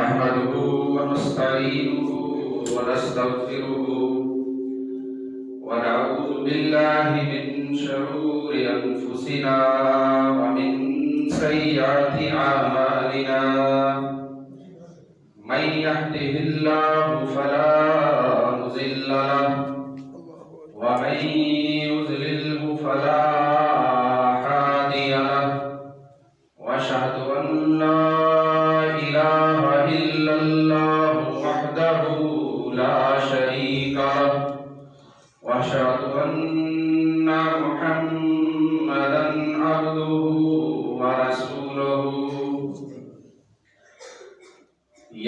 نحمده ونستعينه ونستغفره ونعوذ بالله من شرور أنفسنا ومن سيئات أعمالنا من يهده الله فلا مضل له ومن يضلله فلا هادي له وأشهد أن لا إله إلا الله وحده لا شريك له وأشهد أن محمدا عبده ورسوله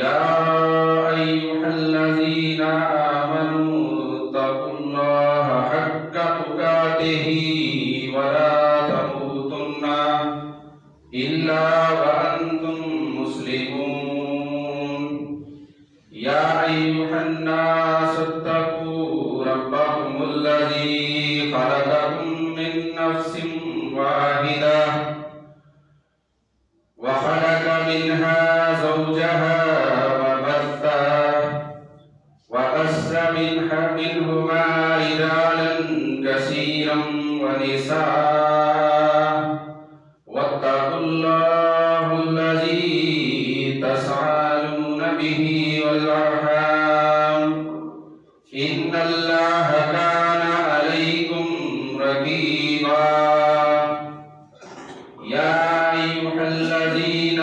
يا أيها الذين آمنوا اتقوا الله حق تقاته ولا تموتن إلا وأنتم مسلمون يا أيها الناس اتقوا ربكم الذي خلقكم من نفس واحدة وخلق منها زوجها وبث منهما رجالا كثيرا ونساء واتقوا الله الذي تسألون به والأرحام إن الله كان عليكم رقيبا يا أيها الذين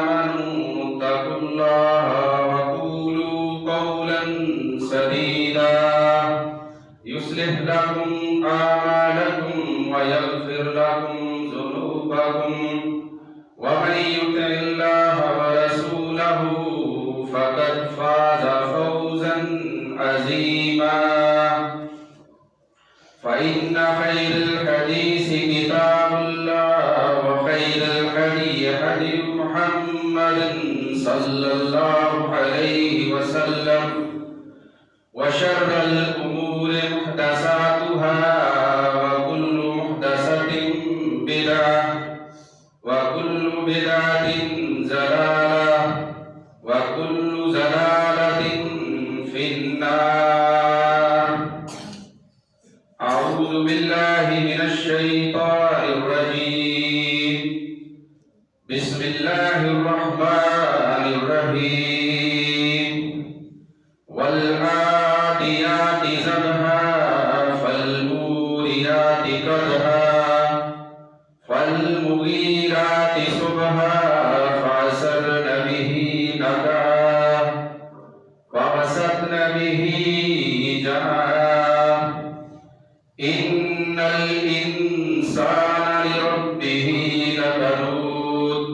آمنوا اتقوا الله وقولوا قولا سديدا يصلح لكم أعمالكم ويغفر لكم ذنوبكم ومن يطع الله ورسوله فقد فاز فوزا عظيما فإن خير الحديث كتاب الله وخير الهدي هدي محمد صلى الله عليه وسلم وشر الأمور محدثاتها وكل محدثة بدعة وكل بدعة ضلالة وكل ضلالة في النار أعوذ بالله من الشيطان الرجيم بسم الله الرحمن الرحيم والعاديات ضبحا فالموريات قدحا فالمغيرات صبحا فعسرن به نقعا ووسطن به جمعا إن الإنسان لربه لكنود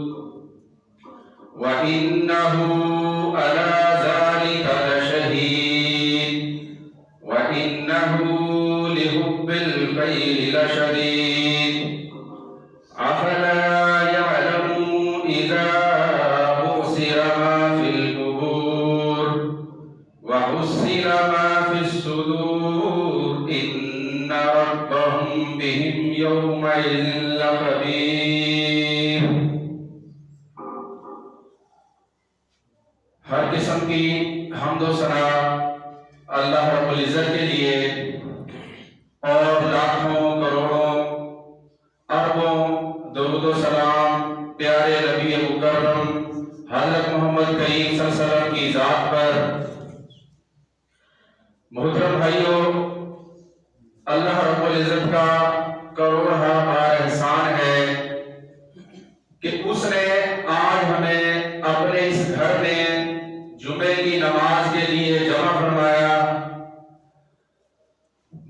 وإنه على ذلك لشهيد وإنه لحب الخير لشديد أفلا يعلم إذا بؤسر ما في القبور وحصل ما في الصدور إن ربهم بهم يومئذ لخبير ہر قسم کی حمد و ثنا اللہ رب العزت کے لیے اور لاکھوں کروڑوں اربوں درود و سلام پیارے نبی مکرم حضرت محمد کریم صلی اللہ علیہ وسلم کی ذات پر۔ محترم بھائیو، اللہ رب العزت کا کروڑا احسان ہے کہ اس نے آج ہمیں اپنے اس گھر میں جمعے کی نماز کے لیے جمع فرمایا۔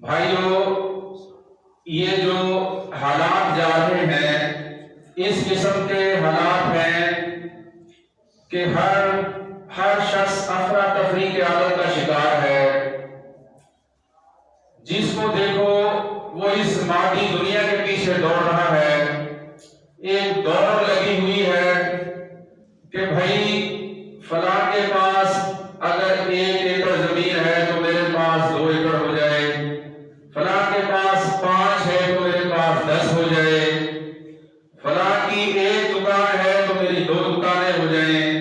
بھائیو، یہ جو حالات جا رہے ہیں اس قسم کے حالات ہیں کہ ہر شخص افراتفری کے عالم کا شکار ہے۔ جس کو دیکھو وہ اس مادی دنیا کے پیچھے دوڑ رہا ہے۔ ایک دوڑ لگی ہوئی ہے کہ بھائی فلاں کے پاس اگر 1 ایکڑ زمین ہے تو میرے پاس 2 ایکڑ ہو جائے، فلاں کے پاس 5 ہے تو میرے پاس 10 ہو جائے، فلاں کی 1 دکان ہے تو میری 2 دکانیں ہو جائیں۔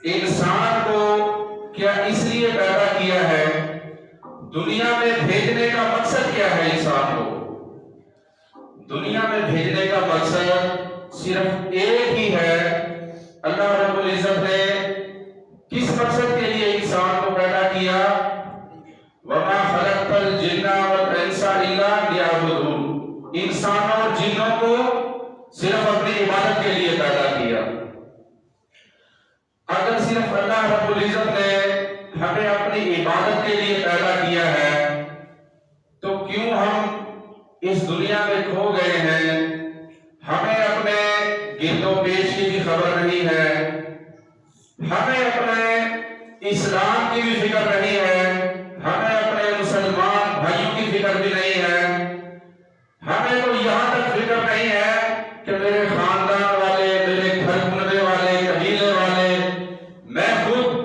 انسان کو کیا اس لیے پیدا کیا ہے؟ دنیا میں بھیجنے کا مقصد کیا ہے؟ انسان کو دنیا میں بھیجنے کا مقصد صرف ایک ہی ہے۔ اللہ رب العزت نے کس مقصد کے لیے انسان کو پیدا کیا؟ وَمَا خَلَقْتَ الْجِنَّ وَالْإِنسَ إِلَّا لِيَعْبُدُونِ، انسانوں اور جنوں کو صرف اپنی عبادت کے لیے پیدا کیا۔ اگر صرف اللہ رب العزت نے ہمیں اپنی عبادت کے لیے پیدا کیا ہے تو کیوں ہم اس دنیا میں کھو گئے ہیں؟ ہمیں اپنے گرد و پیش کی بھی خبر نہیں ہے، ہمیں اپنے اسلام کی بھی فکر نہیں ہے، ہمیں اپنے مسلمان بھائیوں کی فکر بھی نہیں ہے، ہمیں تو یہاں تک فکر نہیں ہے کہ میرے خاندان والے، میرے گھر کنبے والے، قبیلے والے، میں خود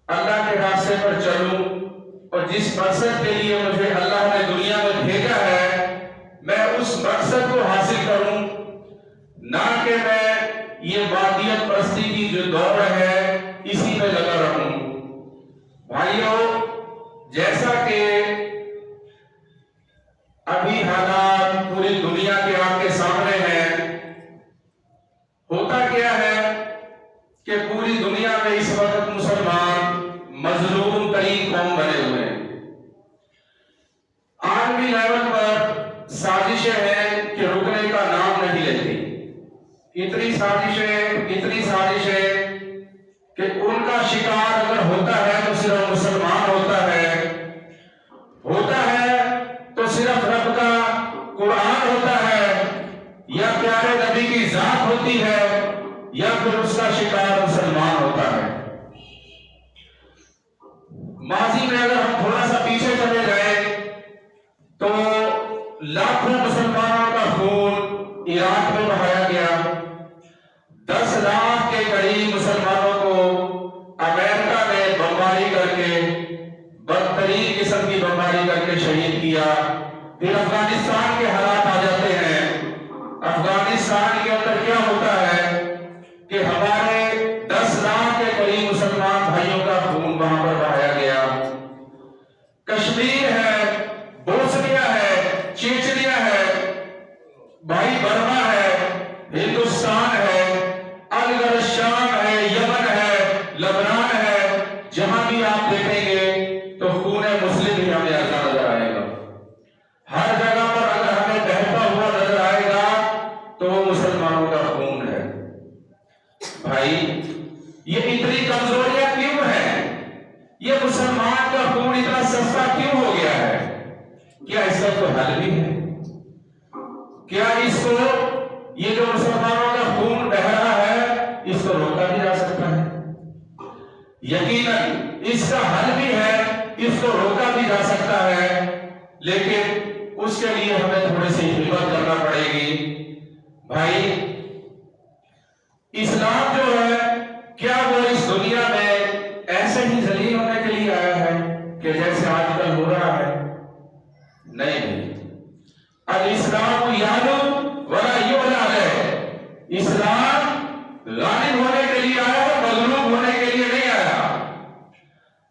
اللہ کے راستے پر چلوں اور جس مقصد کے لیے مجھے اللہ نے دنیا میں بھیجا ہے میں اس مقصد کو حاصل کروں، نہ کہ میں یہ مادیت پرستی کی جو دور ہے اسی میں لگا رہوں۔ بھائیوں، جیسا کہ ابھی حالات پوری دنیا کے آپ کے سامنے ہیں، ہوتا کیا ہے کہ پوری دنیا میں اس وقت مسلمان مظلوم ترین قوم بنے ہوئے ہیں۔ عالمی لیول پر سازشیں ہیں کہ رکنے کا نام نہیں لیتی، اتنی سازشیں کہ ان کا شکار اگر ہوتا ہے تو صرف مسلمان ہوتا ہے تو صرف رب کا قرآن ہوتا ہے یا پیارے نبی کی ذات ہوتی ہے یا پھر اس کا شکار مسلمان ہوتا ہے۔ ماضی میں اگر ہم تھوڑا سا پیچھے چلے جائیں تو لاکھوں مسلمانوں کا خون عراق میں بہایا گیا، 10 لاکھ کے قریب مسلمانوں کو امریکہ نے بمباری کر کے، بدترین قسم کی بمباری کر کے شہید کیا۔ پھر افغانستان کے حالات آ جاتے ہیں، افغانستان کے اندر کیا ہوتا ہے کہ ہمارے 10 لاکھ کے قریب مسلمان بھائیوں کا خون وہاں پر بہایا گیا۔ کشمیر ہے، بوسنیا ہے، چیچنیا ہے، بھائی برما ہے، ہندوستان ہے، الگر شام ہے، یمن ہے، لبنان ہے، جہاں بھی آپ دیکھیں گے تو خون مسلم ہی ہمیں نظر آئے گا۔ ہر جگہ پر اگر ہمیں بہتا ہوا نظر آئے گا تو وہ مسلمانوں کا خون ہے۔ بھائی، یہ اتنی کمزوریاں کیوں ہیں؟ یہ مسلمان کا خون اتنا سستا کیوں ہو گیا ہے؟ کیا اس کا کوئی حل بھی ہے؟ کیا اس کو، یہ جو مسلمانوں کا خون بہ رہا ہے، اس کو روکا بھی جا سکتا ہے؟ یقیناً اس کا حل بھی ہے، اس کو روکا بھی جا سکتا ہے، لیکن اس کے لیے ہمیں تھوڑی سی ہمت کرنا پڑے گی۔ بھائی، اسلام جو ہے کیا وہ اس دنیا میں ایسے ہی ذلیل ہونے کے لیے آیا ہے کہ جیسے آج کل ہو رہا ہے؟ نہیں، الاسلام یعلو ولا یعلی علیہ، اسلام غالب ہونے کے لیے آیا ہے، مغلوب ہونے کے لیے نہیں آیا۔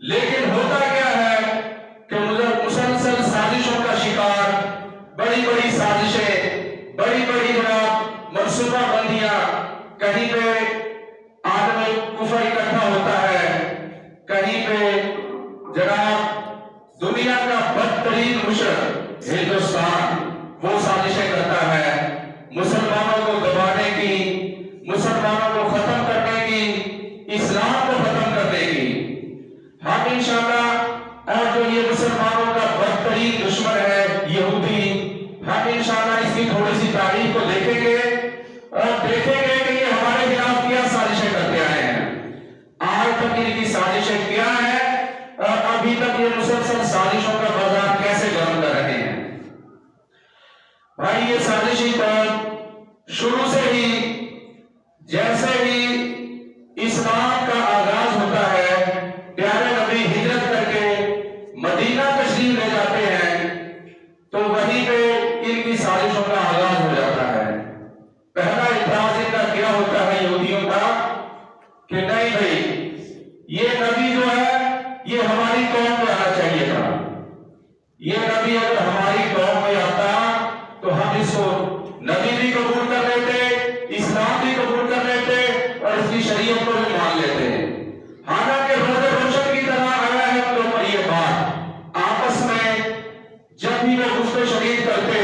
لیکن ہوتا کیا ہے کہ مسلسل سازشوں کا شکار، بڑی بڑی سازشیں، بڑی بڑی جناب منصوبہ بندیاں، کہیں پہ عالم کفر اکٹھا ہوتا ہے، کہیں پہ جناب دنیا کا بدترین مشرک ہندوستان وہ سازشیں کرتا ہے مسلمانوں کو دبانے کی، مسلمانوں کو ختم کرنے کی، اسلام کو ختم کرنے کی۔ ہم انشاءاللہ، اور جو یہ مسلمانوں کا بدترین دشمن ہے یہودی، ہم انشاءاللہ اس کی تھوڑی سی تاریخ کو دیکھیں گے اور دیکھیں گے کہ یہ ہمارے خلاف کیا سازشیں کرتے آئے ہیں، آج تک ان کی سازشیں کیا ہیں اور ابھی تک یہ مسلسل سازشوں کا بازار کیسے گرم کر رہے ہیں۔ بھائی، یہ سازشی قوم شروع سے ہی، جیسے ہی اسلام کا آغاز ہوتا ہے، پیارے نبی ہجرت کر کے مدینہ تشریف لے جاتے ہیں تو وہیں پہ ان کی سازشوں کا آغاز ہو جاتا ہے۔ پہلا اعتراض ان کا کیا ہوتا ہے یہودیوں کا کہ نہیں بھائی، گئی، یہ نبی جو ہے یہ ہماری قوم میں آنا چاہیے تھا، یہ نبی اگر ہماری قوم میں آتا تو ہم اس کو نبی بھی قبول کر لیتے، اسلام بھی قبول کر لیتے اور اس کی شریعت کو بھی مان لیتے ہیں۔ حالانکہ روز روشن کی طرح آیا ہے ان کے اوپر یہ بات، آپس میں جب بھی وہ گفتگو شریک کرتے،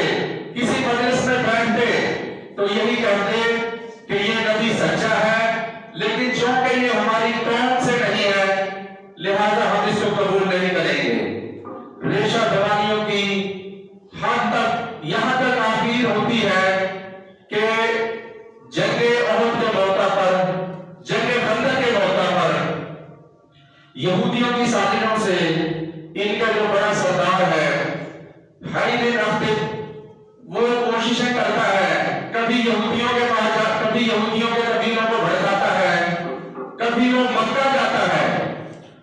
کسی مجلس میں بیٹھتے تو یہی کہتے کہ یہ نبی سچا ہے، لیکن چونکہ یہ ہماری قوم سے نہیں ہے لہذا ہم اس کو قبول نہیں کریں گے۔ ریشہ دوانیوں کی حد تک یہاں تک آخر ہوتی ہے کہ جنگ احد کے موقع پر، جنگ خندق کے موقع پر یہودیوں کی سازشوں سے ان کا جو بڑا سردار ہے حی بن اخطب، وہ کوششیں کرتا ہے، کبھی یہودیوں کے پاس کبھی یہودیوں کے قبیلوں کو بھڑکاتا ہے، کبھی وہ مکہ جاتا ہے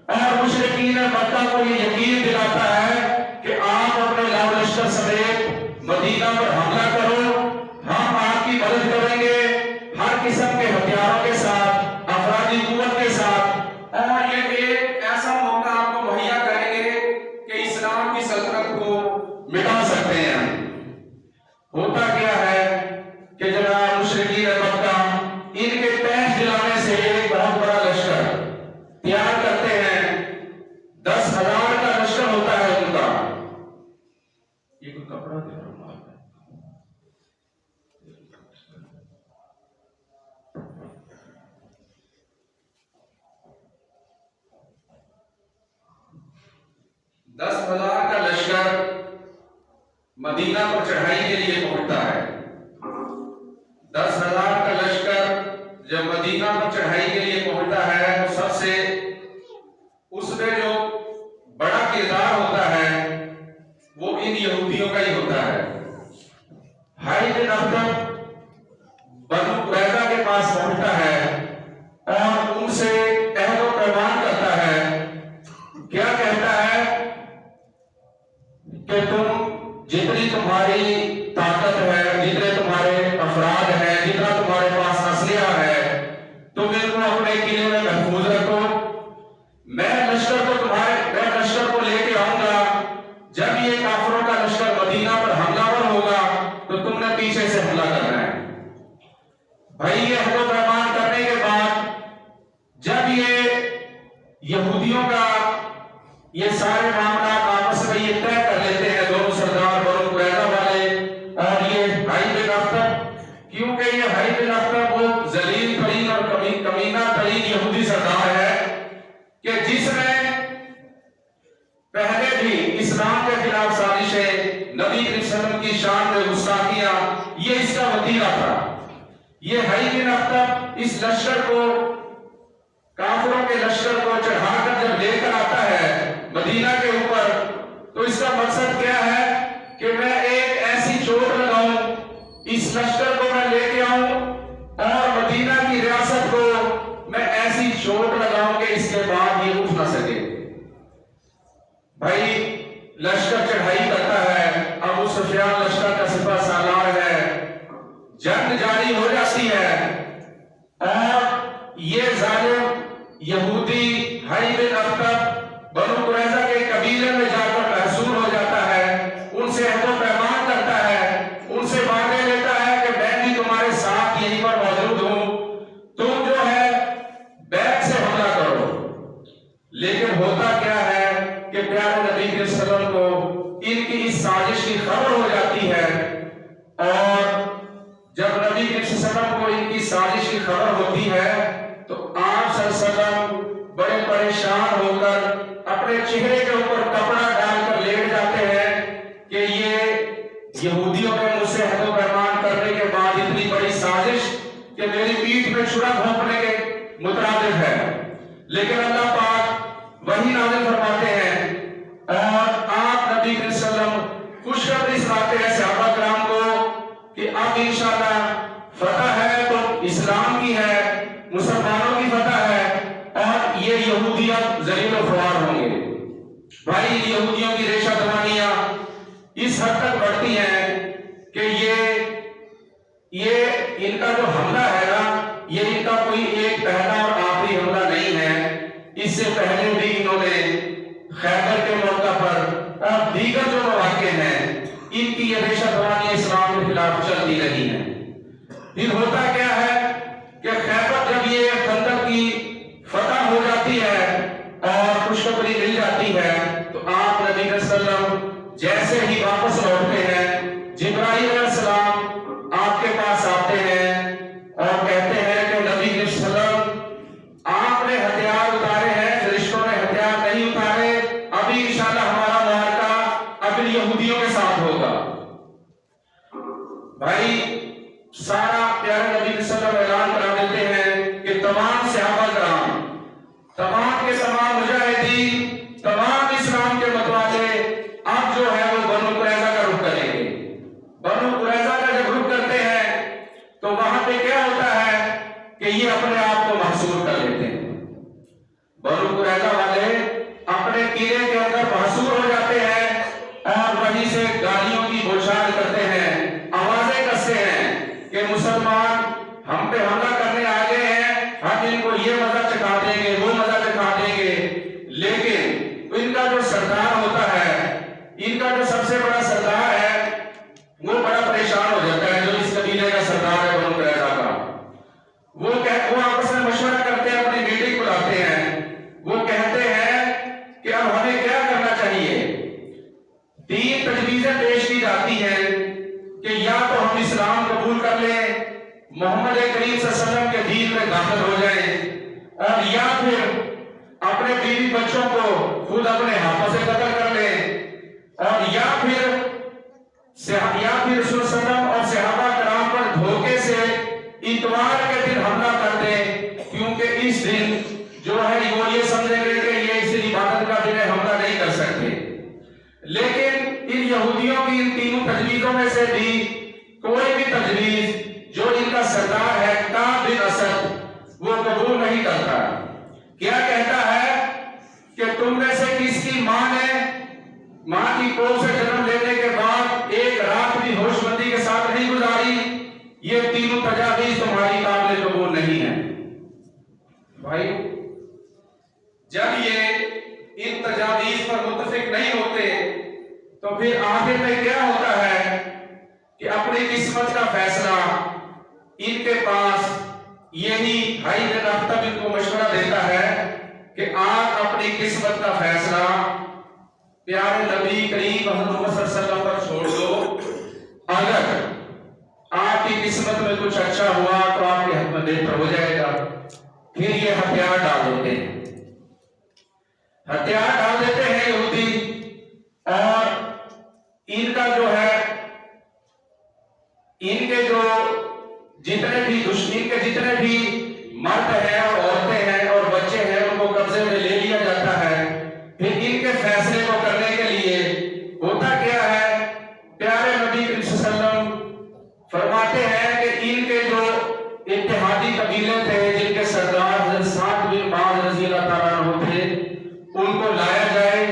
اور مشرکین مکہ کو یہ یقین دلاتا ہے کہ آپ اپنے لاؤ لشکر سمیت مدینہ پر حملہ کرو، ہم آپ کی مدد کریں گے ہر قسم کے ہتھیاروں کے ساتھ، افرادی قوت کے ساتھ، اور یہ ایک ایسا موقع آپ کو مہیا کریں گے کہ اسلام کی سلطنت کو مٹا سکتے ہیں۔ ہوتا کیا ہے کہ جناب مشرکین مکہ ان کے تیش دلانے سے ایک بہت بڑا لشکر تیار کرتے ہیں، 10,000 کا لشکر ہوتا ہے ان کا۔ یہ کوئی کپڑا دے رہا ہوں 10,000 کا لشکر مدینہ پر چڑھائی کے لیے پہنچتا ہے۔ 10,000 کا لشکر جب مدینہ پر چڑھائی کے لیے پہنچتا ہے تو سب سے اس میں جو بڑا کردار ہوتا ہے وہ ان یہودیوں کا ہی ہوتا ہے۔ حی بن اخطب بنو قریظہ کے پاس پہنچتا ہے اور ان سے عہد و پیمان کرتا ہے، کیا کہتا ہے کہ تم جتنی تمہاری طاقت ہے، جتنے تمہارے افراد ہیں، جتنا تمہارے پاس اسلحہ ہے، تم ان کو اپنے قلعے میں محفوظ رکھو، میں لشکر کو لے کے آؤں گا، جب یہ کافروں کا لشکر مدینہ پر حملہ ور ہوگا تو تم نے پیچھے سے حملہ کرنا ہے۔ بھائی یہ عہد و پیمان کرنے کے بعد جب یہ یہودیوں کا یہ سارے معاملات آپس میں یہ طے کر لیتے ہیں دونوں سردار بنو قریظہ والے اور یہ حی بن اخطب، کیونکہ یہ حی بن اخطب وہ ذلیل ترین اور کمینہ ترین یہودی سردار ہے کہ جس نے پہلے بھی اسلام کے خلاف سازشیں، نبی علیہ السلام کی شان میں گستاخیاں، یہ اس کا وتیرہ تھا۔ یہ حی بن اخطب اس لشکر کو، کافروں کے لشکر کو چڑھا کر جب لے کر آتا ہے مدینہ کے اوپر تو اس کا مقصد کیا ہے کہ میں ایک ایسی چوٹ لگاؤں، اس لشکر کو میں لے کے آؤں اور مدینہ کی ریاست کو میں ایسی چوٹ لگاؤں کہ اس کے بعد یہ اٹھ نہ سکے۔ بھائی لشکر چڑھائی کرتا ہے، ابو سفیان لشکر کا سپہ سالار ہے، جنگ جاری ہو جاتی ہے اور یہ ظالم یہودی حی بن اخطب بنو قریظہ کے قبیلے میں جا کر محصور ہو جاتا ہے، ان سے عہد و پیمان کرتا ہے، ان سے وعدے لیتا ہے کہ میں بھی تمہارے ساتھ یہیں پر موجود ہوں، تم جو ہے بیت سے حملہ کرو۔ لیکن ہوتا کیا ہے کہ پیارے نبی علیہ السلام کو ان کی اس سازش کی خبر ہو جاتی ہے اور جب نبی علیہ السلام کو ان کی سازش کی خبر ہوتی ہے تو آپ صلی اللہ علیہ وسلم بڑے پریشان ہو کر اپنے چہرے کے اوپر کپڑا ڈال کر لیٹ جاتے ہیں کہ یہ یہودیوں کے مجھ سے عہد و پیمان کرنے کے بعد اتنی بڑی سازش کہ میری پیٹھ میں چھڑا گھونپنے کے مترادف ہے۔ لیکن اللہ پاک وحی نازل فرماتے ہیں اور آپ نبی علیہ السلام خوشخبری سناتے ہیں صحابہ کرام کو کہ اب انشاءاللہ فتح ہے تو اسلام کی ہے، مسلمانوں کی فتح ہے اور یہ یہودیت ذلیل و خوار ہوں گے۔ بھائی یہودیوں کی ریشہ دوانیاں اس حد تک بڑھتی ہیں کہ یہ ان کا جو حملہ ہے نا، یہ ان کا کوئی ایک پہلا اور آخری حملہ نہیں ہے۔ ہیں، اس سے پہلے بھی انہوں نے خیبر کے موقع پر اور دیگر جو مواقع ہیں ان کی یہ دہشت وانی اسلام کے خلاف چلتی رہی ہے۔ پھر ہوتا کیا ہے کہ خیبر جب یہ خندق کی فتح ہو جاتی ہے اور خوشخبری مل جاتی ہے تو آپ نبی صلی اللہ علیہ وسلم جیسے ہی واپس لوٹتے ہیں، جبرائیل علیہ السلام آپ کے پاس آتے ہیں اور کہتے ہیں کہ نبی صلی اللہ علیہ وسلم آپ نے ہتھیار اتارے ہیں، فرشتوں نے ہتھیار نہیں اتارے، ابھی انشاءاللہ ہمارا معرکہ اب یہودیوں کے ساتھ ہوگا۔ بھائی سارا پیارے نبی صلی اللہ علیہ وسلم اعلان کرا دیتے ہیں کہ تمام صحابہ کرام، تمام کے تمام مجاہدین، تمام اسلام کے متوالے اب جو ہے وہ بنو قریظہ کا رخ کریں گے۔ بنو قریظہ کا جب رخ کرتے ہیں تو وہاں پہ کیا ہوتا ہے کہ یہ اپنے آپ کو محصور کر لیتے ہیں۔ بنو قریظہ والے اپنے قلعے کے اندر محصور ہو جاتے ہیں اور وہیں سے گالیوں کی بوچھار کرتے ہیں، آوازیں کستے ہیں کہ مسلمان ہم پہ حملہ کرنے آ گئے ہیں، ہم ان کو یہ مزہ چکھا دیں گے، وہ مزہ چکھا دیں گے۔ لیکن ان کا جو سردار ہوتا ہے، ان کا جو سب سے بڑا سردار ہے وہ بڑا پریشان ہو جاتا ہے، جو اس قبیلے کا سردار ہے بنو قریظہ کا۔ وہ آپس میں مشورہ کرتے ہیں، اپنی میٹنگ بلاتے ہیں، وہ کہتے ہیں کہ اب ہمیں کیا کرنا چاہیے۔ 3 تجویزیں پیش کی جاتی ہیں کہ یا تو ہم اسلام قبول کر لیں، محمد کریم صلی اللہ علیہ وسلم کے دین میں داخل ہو جائیں، اور یا پھر اپنے بیوی بچوں کو خود اپنے ہاتھوں سے قتل کر لیں، اور یا پھر رسول صلی اللہ علیہ وسلم اور صحابہ کرام پر دھوکے سے اتوار کے دن حملہ کر دیں، کیونکہ اس دن جو ہے وہ یہ سمجھیں گے کہ یہ اس عبادت کا دن ہے، حملہ نہیں کر سکتے۔ لیکن ان یہودیوں کی ان تینوں تجویزوں میں سے بھی کوئی بھی تجویز جو ان کا سردار ہے کعب بن اسد وہ قبول نہیں کرتا۔ کیا کہتا ہے کہ تم میں سے کس کی ماں نے ماں کی کوکھ سے جنم لینے کے بعد ایک رات بھی ہوش مندی کے ساتھ نہیں گزاری؟ یہ تینوں تجاویز تمہاری قابل قبول نہیں ہے۔ بھائی جب یہ ان تجاویز پر متفق نہیں ہوتے تو پھر آخر میں کیا ہوتا ہے کہ اپنی قسمت کا فیصلہ ان کے پاس یہی حی بن اخطب ان کو مشورہ دیتا ہے کہ آپ اپنی قسمت کا فیصلہ پیارے نبی کریم محمد صلی اللہ علیہ وسلم پر چھوڑ دو، اگر آپ کی قسمت میں کچھ اچھا ہوا تو آپ کے حق میں بہتر ہو جائے گا۔ پھر یہ ہتھیار ڈال دیتے ہیں، ہتھیار ڈال دیتے ہیں یہودی، اور ان کا جو ہے ان کے جو جتنے بھی مرد ہیں اور عورتیں ہیں اور بچے ہیں ان کو قبضے میں لے لیا جاتا ہے۔ پھر ان کے فیصلے کو کرنے کے لیے ہوتا کیا ہے، پیارے نبی صلی اللہ علیہ وسلم فرماتے ہیں کہ ان کے جو اتحادی قبیلے تھے جن کے سردار حضرت سعد بن معاذ رضی اللہ تعالیٰ عنہ تھے، ان کو لایا جائے،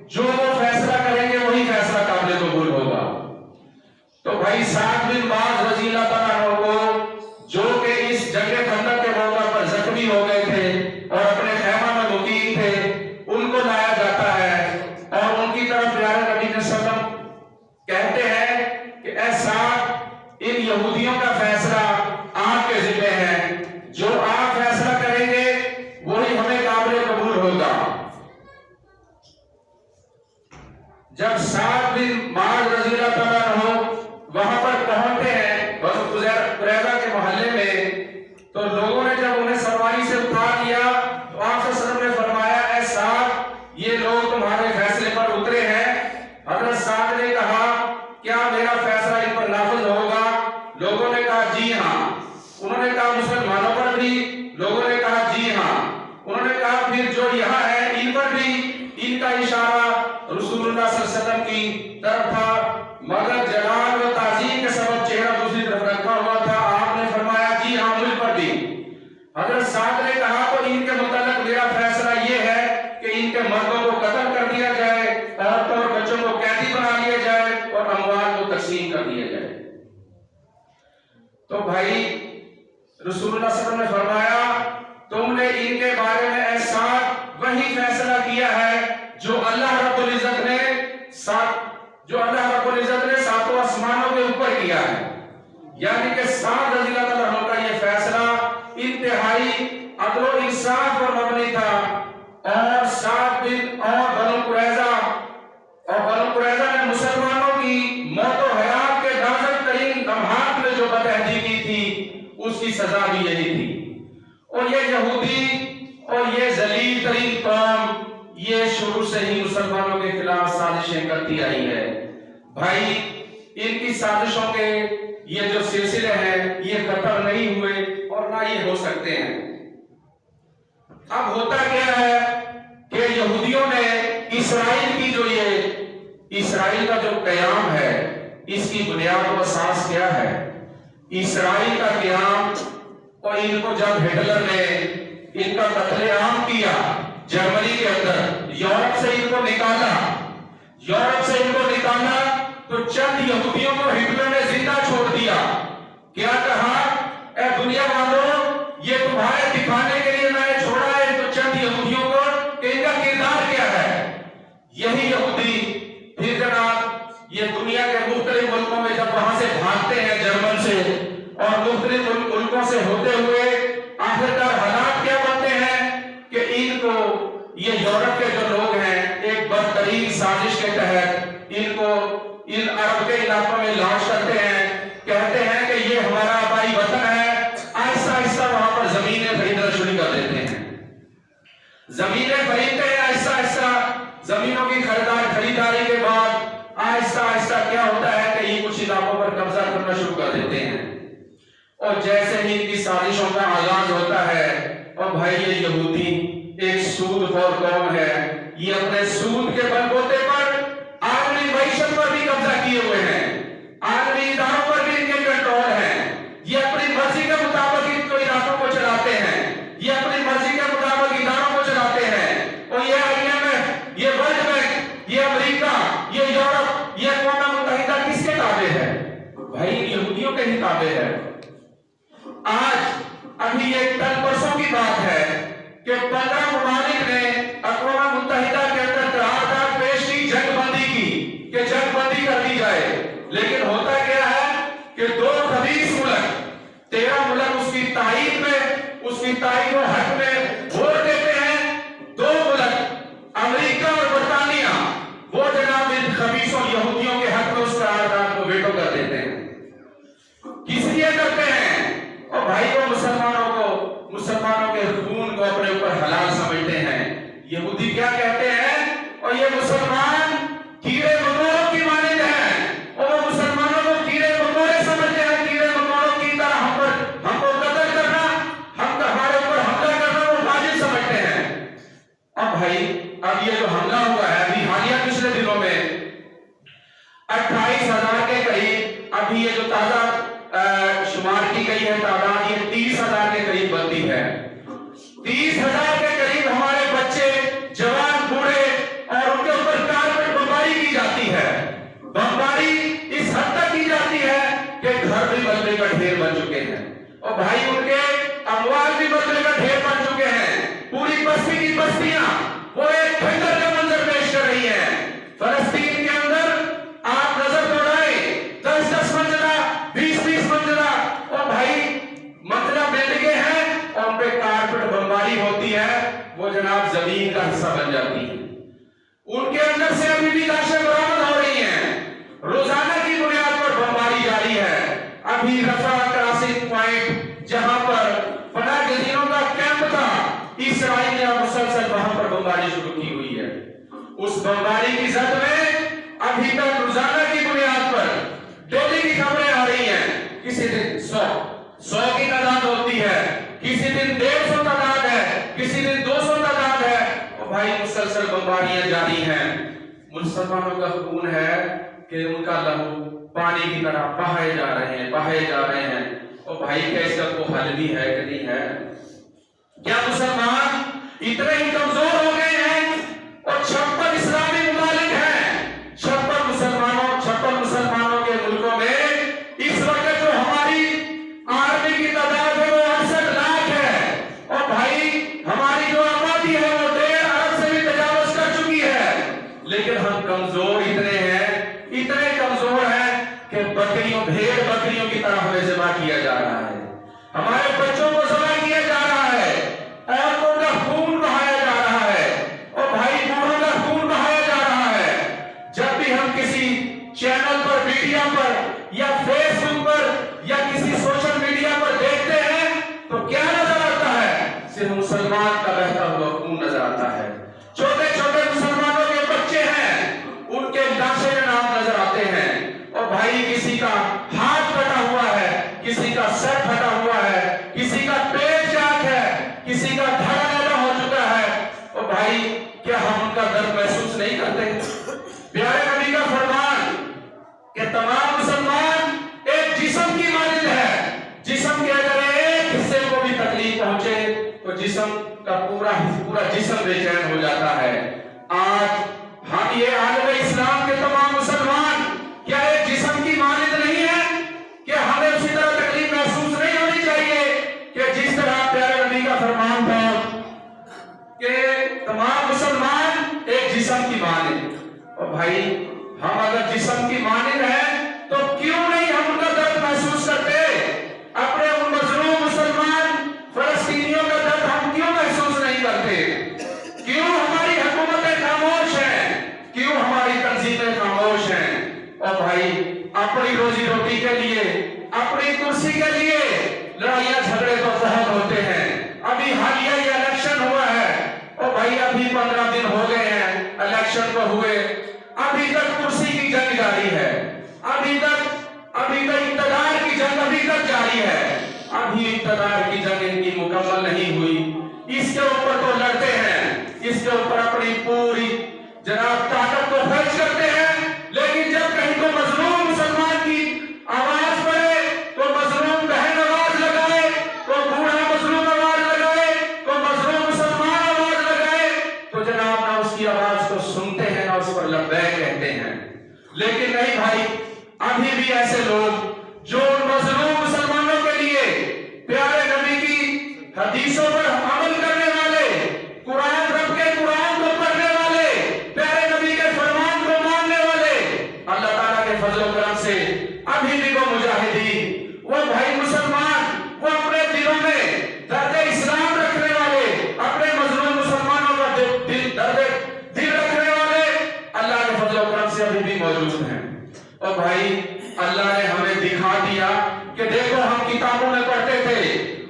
جو وہ فیصلہ کریں گے وہی فیصلہ قابل قبول ہوگا۔ تو بھائی سعد بن معاذ رضی اللہ تعالیٰ عنہ کو، جو کہ اس جنگ خندق کے موقع پر زخمی ہو گئے تھے اور اپنے خیمہ میں مقیم تھے، ان کو لایا جاتا ہے اور ان کی طرف پیارے نبی صلی اللہ علیہ وسلم کہتے ہیں کہ اے سعد، ان یہودیوں کا فیصلہ آپ کے ذمہ ہے، جو آپ فیصلہ کریں گے وہی ہمیں قابل قبول ہوگا۔ جب سعد بن معاذ رضی اللہ تعالیٰ عنہ وہاں پر پہنچتے ہیں بنو قریظہ کے محلے میں، تو لوگوں نے جب انہیں سواری سے اتار لیا تو آپ صلی اللہ علیہ وسلم نے فرمایا اے سعد، یہ لوگ تمہارے فیصلے پر اترے ہیں۔ حضرت سعد نے کہا کیا میرا فیصلہ ان پر نافذ ہوگا؟ لوگوں نے کہا جی ہاں۔ انہوں نے کہا مسلمانوں پر بھی؟ لوگوں نے کہا جی ہاں۔ انہوں نے کہا پھر جو یہاں ہے ان پر بھی؟ ان کا اشارہ رسول اللہ صلی اللہ علیہ وسلم کی طرف تھا، مگر جلال و تعظیم کے سبب چہرہ دوسری طرف رکھا ہوا تھا۔ آپ نے فرمایا جی ہاں مجھ پر بھی۔ حضرت سعد نے کہا تو ان کے متعلق میرا فیصلہ یہ ہے کہ ان کے مردوں کو قتل کر دیا جائے، عورتوں اور بچوں کو قیدی بنا لیا جائے اور اموال کو تقسیم کر دیا جائے۔ تو بھائی رسول اللہ صلی اللہ علیہ وسلم نے فرمایا تم نے ان کے بارے میں یہ شروع سے ہی مسلمانوں کے خلاف سازشیں کرتی آئی ہے۔ بھائی ان کی سازشوں کے یہ جو سلسلے ہیں یہ ختم نہیں ہوئے اور نہ یہ ہو سکتے ہیں۔ اب ہوتا کیا ہے کہ یہودیوں نے اسرائیل کی جو اسرائیل کا جو قیام ہے اس کی بنیاد و اساس کیا ہے؟ اسرائیل کا قیام، اور ان کو جب ہٹلر نے ان کا قتل عام کیا جرمنی کے اندر، یورپ سے ان کو نکالا تو چند یہودیوں کو ہٹلر نے زندہ چھوڑ دیا۔ کیا کہا؟ اے دنیا والوں، یہ تمہارے دکھانے کے لیے میں نے چھوڑا ہے تو چند یہودیوں کو کہ ان کا کردار کیا ہے۔ یہی یہودی پھر جناب یہ دنیا کے مختلف ملکوں میں جب وہاں سے بھاگتے ہیں جرمن سے اور مختلف ملکوں سے ہوتے ہوئے آخرکار حالات کیا بنتے ہیں کہ ان کو یہ یورپ کے جو لوگ ہیں ایک بدترین سازش کے تحت ان کو ان عرب کے علاقوں میں لانچ کرتے ہیں، کہتے ہیں کہ یہ ہمارا آبائی وطن ہے۔ آہستہ آہستہ وہاں پر زمینیں خریدنا شروع کر دیتے ہیں، زمینیں خریدتے ہیں آہستہ آہستہ۔ زمینوں کی خریداری کے بعد آہستہ آہستہ کیا ہوتا ہے کہ یہ کچھ علاقوں پر قبضہ کرنا شروع کر دیتے ہیں، اور جیسے ہی ان کی سازشوں کا آغاز ہوتا ہے، اور بھائی یہ یہودی ایک سود خور قوم ہے، یہ اپنے سود کے بلبوتے پر عالمی معیشت پر بھی قبضہ کیے ہوئے ہیں، عالمی اداروں پر بھی ان کے کنٹرول ہے۔ یہ اپنی مرضی کے مطابق ان کو علاقوں کو چلاتے ہیں، یہ اپنی مرضی کے مطابق اداروں کو چلاتے ہیں، اور یہ IMF، یہ ورلڈ بینک، یہ امریکہ، یہ یورپ، یہ اقوام متحدہ کس کے تابع ہے؟ بھائی یہودیوں کے ہی تابع ہے۔ آج ابھی ایک کل پرسوں کی بات ہے کہ 15 ممالک نے اقوام متحدہ کے اندر قرارداد پیش کی جنگ بندی کی کہ جنگ بندی کر دی جائے، لیکن ہوتا کیا ہے کہ دو خبیث ملک 13 ملک اس کی تائید و حق میں ووٹ دیتے ہیں۔ دو ملک امریکہ اور برطانیہ وہ جناب ان خبیثوں یہودیوں کے حق میں اس قرارداد کو ویٹو کر دیتے ہیں۔ کس لیے کرتے ہیں؟ اور بھائی وہ مسلمانوں کے خون کو اپنے اوپر حلال سمجھتے ہیں۔ یہودی کیا کہتے ہیں؟ اور یہ مسلمان کیڑے مکوڑوں کی مانند ہیں، اور وہ مسلمانوں کو کیڑے مکوڑے سمجھتے ہیں، کیڑے مکوڑوں کی طرح ہم کو قتل کرنا، ہمارے اوپر حملہ کرنا وہ واجب سمجھتے ہیں۔ اب بھائی اب یہ جو حملہ ہوا ہے ابھی حالیہ پچھلے دنوں میں 28,000 کے قریب، ابھی یہ جو تازہ شمار کی گئی ہے تعداد یہ 30,000 کے قریب بنتی ہے۔ 30,000 کے قریب ہمارے بچے، جوان، بوڑھے، اور ان کے اوپر کارپیٹ بمباری کی جاتی ہے۔ بمباری اس حد تک کی جاتی ہے کہ گھر بھی بلبے کا ڈھیر بن چکے ہیں، اور بھائی ان کے اموال بھی بلبے کا ڈھیر بن چکے ہیں۔ پوری بستی کی بستیاں وہ ایک کھنڈر کا منظر پیش کر رہی ہیں۔ فلسطین کے اندر آپ نظر دوڑائیں، 10-10 منزلہ، 20-20 منزلہ، اور بھائی منزلہ بلڈنگیں ہیں، اور ان پہ کارپیٹ بمباری ہوتی ہے، وہ جناب زمین کا حصہ بن جاتی ہے۔ ان کے اندر سے ابھی بھی لاشیں برآمد ہو رہی ہیں، روزانہ کی بنیاد پر بمباری جاری ہے۔ ابھی رفح کراسنگ پوائنٹ جہاں پر پناہ گزینوں کا کیمپ تھا، اسرائیل نے مسلسل وہاں پر بمباری شروع کی ہوئی ہے۔ اس بمباری کی زد میں ابھی تک روزانہ کی بنیاد پر ڈیلی کی خبریں آ رہی ہیں، کسی دن 100 کی تعداد ہوتی ہے، کسی دن 150 تعداد ہے، کسی دن 200 تعداد ہے، اور بھائی مسلسل بمباریاں جاری ہیں۔ مسلمانوں کا خون ہے کہ ان کا لہو پانی کی طرح بہائے جا رہے ہیں، اور بھائی کیا اس کا کوئی حل بھی ہے کہ نہیں ہے؟ کیا مسلمان اتنے ہی کمزور ہو گئے ہیں؟ اور 56 اسلامی ممالک ہیں، 56 مسلمانوں کے ملکوں میں اس وقت جو ہماری آرمی کی تعداد ہے وہ 68 لاکھ ہے، اور بھائی ہماری جو آبادی ہے وہ 1.5 ارب سے بھی تجاوز کر چکی ہے، لیکن ہم کمزور اتنے کمزور ہیں کہ بھیڑ بکریوں کی طرح ہمیں ذبح کیا جا رہا ہے، ہمارے بچوں کو ذبح کیا جا رہا ہے، عورتوں کا خون بہایا جا رہا ہے، اور بھائی بوڑھوں کا خون بہایا جا رہا ہے۔ جب بھی ہم کسی چینل پر، میڈیا پر، یا فیس بک پر، یا کسی سوشل میڈیا پر دیکھتے ہیں تو کیا نظر آتا ہے؟ صرف مسلمان کا بہتا ہوا خون نظر آتا ہے۔ چھوٹے چھوٹے کیا ہم ان کا درد محسوس نہیں کرتے؟ پیارے نبی کا فرمان کہ تمام مسلمان ایک جسم کی مانند ہے، جسم کے اگر ایک حصے کو بھی تکلیف پہنچے تو جسم کا پورا جسم بے چین ہو جاتا ہے۔ آج ہم یہ عالم اسلام کے تمام مسلمان کیا ایک جسم کی مانند نہیں ہے کہ ہمیں اسی طرح تکلیف محسوس نہیں ہونی چاہیے کہ جس طرح پیارے نبی کا فرمان تھا کہ تمام مسلمان ایک جسم کی مانند؟ اور بھائی ہم اگر جسم کی مانند ہیں تو کیوں نہیں ہم ان کا درد محسوس کرتے؟ اپنے ان مظلوم مسلمان فلسطینیوں کا درد ہم کیوں محسوس نہیں کرتے؟ کیوں ہماری حکومتیں خاموش ہیں؟ کیوں ہماری تنظیمیں خاموش ہیں؟ اور بھائی اپنی روزی روٹی کے لیے، اپنی کرسی کے لیے لڑائیاں جھگڑے تو بہت ہوتے ہیں۔ ابھی حالیہ یہ الیکشن ہوا ہے اور بھائی ابھی 15 دن ہو گئے ہیں الیکشن کو ہوئے، ابھی تک کرسی کی جنگ جاری ہے، ابھی تک اقتدار کی جنگ ابھی تک جاری ہے، ابھی اقتدار کی جنگ ان کی مکمل نہیں ہوئی۔ اس کے اوپر تو لڑتے ہیں، اس کے اوپر اپنی پوری جناب طاقت کو خرچ کرتے ہیں، لیکن جب کہیں کو مظلوم مسلمان کی آواز پڑے تو مظلوم بہن آواز لگائے، تو بوڑھا مظلوم آواز لگائے، تو مظلوم مسلمان آواز لگائے، تو جناب نہ اس کی آواز کو سنتے ہیں نہ اس پر لبیک کہتے ہیں۔ لیکن نہیں بھائی، ابھی بھی ایسے لوگ جو مظلوم مسلمانوں کے لیے پیارے نبی کی حدیثوں پر عمل کرنے والے، قرآن رب کے قرآن کو پڑھنے والے، پیارے نبی کے فرمان کو ماننے والے، اللہ تعالیٰ کے فضل و کرم سے ابھی بھی وہ مجاہدین، وہ بھائی مسلمان، وہ اپنے دلوں میں درد اسلام رکھنے والے، اپنے مظلوم مسلمانوں کا درد دل رکھنے والے اللہ کے فضل و کرم سے ابھی بھی موجود ہیں۔ اور بھائی اللہ نے ہمیں دکھا دیا کہ دیکھو ہم کتابوں میں پڑھتے تھے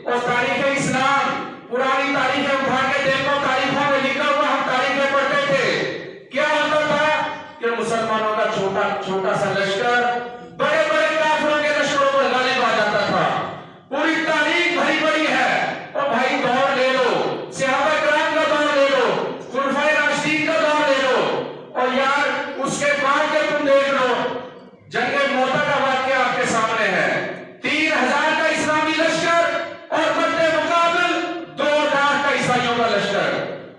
اور تاریخ اسلام، پرانی تاریخیں اٹھا کے دیکھو، تاریخوں میں لکھا ہوا ہم تاریخیں پڑھتے تھے، کیا ہوتا تھا کہ مسلمانوں کا چھوٹا سا لشکر بڑے بڑے کافروں کے لشکروں پر غالب آ جاتا تھا۔ پوری تاریخ بھری بڑی ہے، اور بھائی دور لے لو، صحابہ کرام کا دور لے لو، خلفائے راشدین کا دور لے لو، اور یار اس کے بعد کے تم دیکھ لو، جنگ موتا کا واقعہ آپ کے سامنے ہے، 3000 کا اسلامی لشکر اور مد مقابل 2 لاکھ کا عیسائیوں کا لشکر۔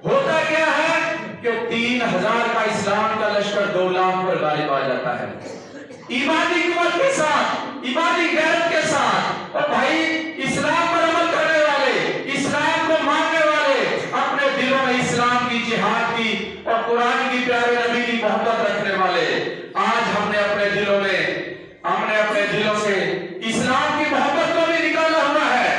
ہوتا کیا ہے کہ 3000 کا اسلام کا لشکر 2 لاکھ پر غالب آ جاتا ہے، ایمانی قوت کے ساتھ، ایمانی غیرت کے ساتھ، اور بھائی اسلام پر عمل کرنے والے، اسلام کو ماننے والے، اپنے دلوں میں اسلام کی، جہاد کی اور قرآن کی، پیارے نبی کی محبت رکھنے والے۔ آج ہم نے اپنے دلوں سے اسلام کی محبت کو بھی نکالا ہوا ہے،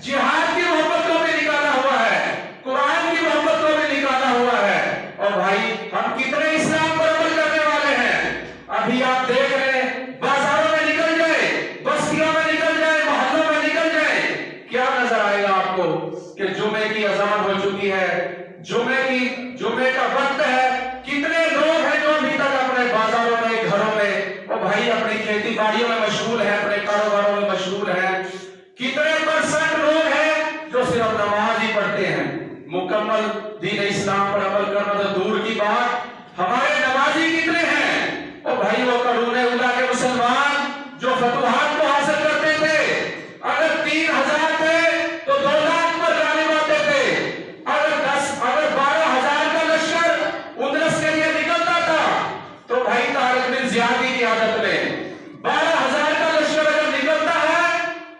جہاد کی محبت کو بھی نکالا ہوا ہے، قرآن کی محبت کو بھی نکالا ہوا ہے۔ اور بھائی ہم کتنے اسلام پر عمل کرنے والے ہیں؟ ابھی آپ دیکھ رہے ہیں، بازاروں میں نکل جائے، بستیوں میں نکل جائے، محلوں میں نکل جائے، کیا نظر آئے گا آپ کو کہ جمعے کی اذان ہو چکی ہے، جمعے کا وقت ہے، کتنے لوگ ہیں جو ابھی تک اپنے بازاروں میں، گھروں میں، اور بھائی اپنی کھیتی باڑیوں میں مشغول ہیں، اپنے کاروباروں میں مشغول ہیں۔ کتنے پرسنٹ لوگ ہیں جو صرف نماز ہی پڑھتے ہیں، مکمل دین اسلام پر عمل کرنا تو دور کی بات، ہمارے نمازی کتنے ہیں؟ اور بھائی وہ قرون اولیٰ کے مسلمان جو فتوحات کو حاصل کرتے تھے، اگر 3000 تھے تو 2 لاکھ پر غالب آتے تھے، اگر 12000 کا لشکر اندرس کے لیے نکلتا تھا تو بھائی طارق بن زیاد کی قیادت میں 12000 کا لشکر اگر نکلتا ہے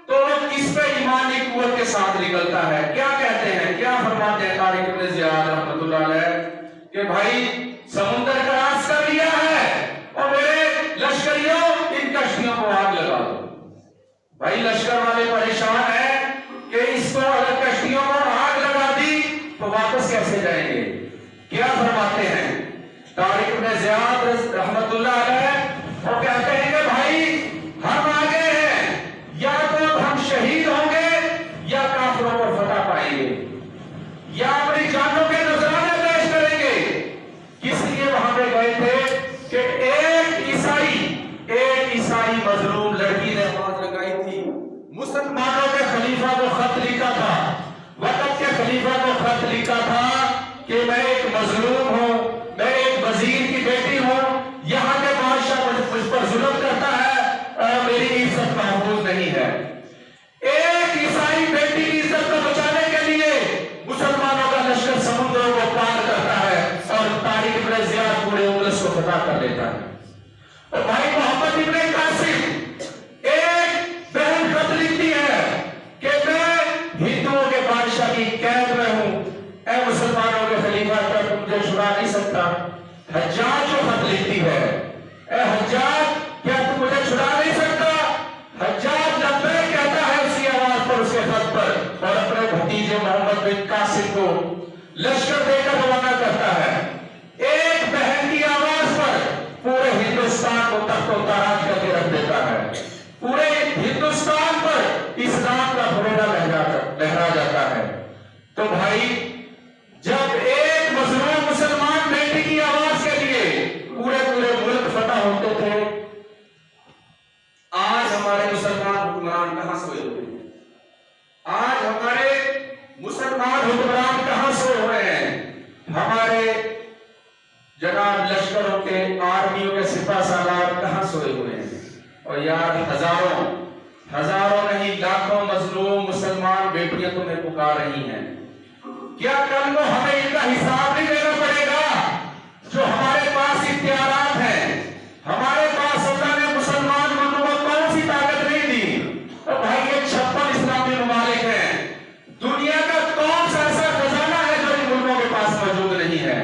تو وہ کس پہ ایمانی قوت کے ساتھ نکلتا ہے؟ کیا کہتے ہیں، کیا فرماتے ہیں طارق بن زیاد رحمۃ اللہ علیہ کہ بھائی سمندر کراس کر لیا ہے اور میرے لشکریوں ان کشتیوں کو آگ لگا دو۔ بھائی لشکر والے پریشان ہیں کہ اس کو اگر کشتیوں کو آگ لگا دی تو واپس کیسے جائیں گے؟ کیا فرماتے ہیں طارق بن زیاد رحمۃ اللہ علیہ؟ وہ کہتے ہیں کہ بھائی ہم آگے ہیں، یا تو ہم شہید ہوں گے یا کافروں پر فتح پائیں گے، یا اپنی جانوں کے نذرانے پیش کریں گے۔ کس لیے وہاں پہ گئے تھے کہ ایک عیسائی مظلوم لڑکی نے آواز لگائی تھی، مسلمانوں کے خلیفہ کو خط لکھا تھا، وقت کے خلیفہ کو خط لکھا تھا کہ میں وزیر کی بیٹی ہوں، یہاں کے بادشاہ مجھ پر ظلم کرتا ہے اور میری عزت محفوظ نہیں ہے۔ ایک عیسائی بیٹی کی عزت کو بچانے کے لیے مسلمانوں کا لشکر سمندروں کو پار کرتا ہے اور طارق ابن زیاد پورے انگلس کو فتح کر لیتا ہے۔ اور بھائی محمد ابن قاسم ایک بہن خط لکھتی ہے کہ میں ہندوؤں کے بادشاہ کی قید میں ہوں، اے مسلمانوں کے خلیفہ کیا تم مجھے چھڑا نہیں سکتا؟ حجاج جو خط لکھتی ہے، اے حجاج کیا تم مجھے چھڑا نہیں سکتا؟ حجاج لبیک کہتا ہے اسی آواز پر، اس کے خط پر، اور اپنے بھتیجے محمد بن قاسم کو لشکر دے کر روانہ کرتا ہے۔ ایک بہن کی آواز پر پورے ہندوستان کو تخت و تاراج کر کے رکھ دیتا ہے، پورے ہندوستان پر اسلام کا بھرونا لہرا جاتا ہے۔ تو بھائی جب ایک مظلوم مسلمان بیٹی کی آواز کے لیے پورے ملک فتح ہوتے تھے، آج ہمارے مسلمان حکمران کہاں سوئے ہوئے ہیں؟ آج ہمارے مسلمان حکمران کہاں سوئے ہوئے ہیں؟ ہمارے جناب لشکروں کے، آرمیوں کے سپاہ سالار کہاں سوئے ہوئے ہیں؟ اور یار ہزاروں نہیں لاکھوں مظلوم مسلمان بیٹیاں تمہیں پکار رہی ہیں۔ کیا کل کو ہمیں ان کا حساب نہیں دینا پڑے گا؟ جو ہمارے پاس اختیارات ہیں، ہمارے پاس اللہ نے مسلمان ملکوں کو کون سی طاقت نہیں دی؟ اور بھائی یہ 56 اسلامی ممالک ہیں، دنیا کا کون سا ایسا خزانہ ہے جو ان ملکوں کے پاس موجود نہیں ہے؟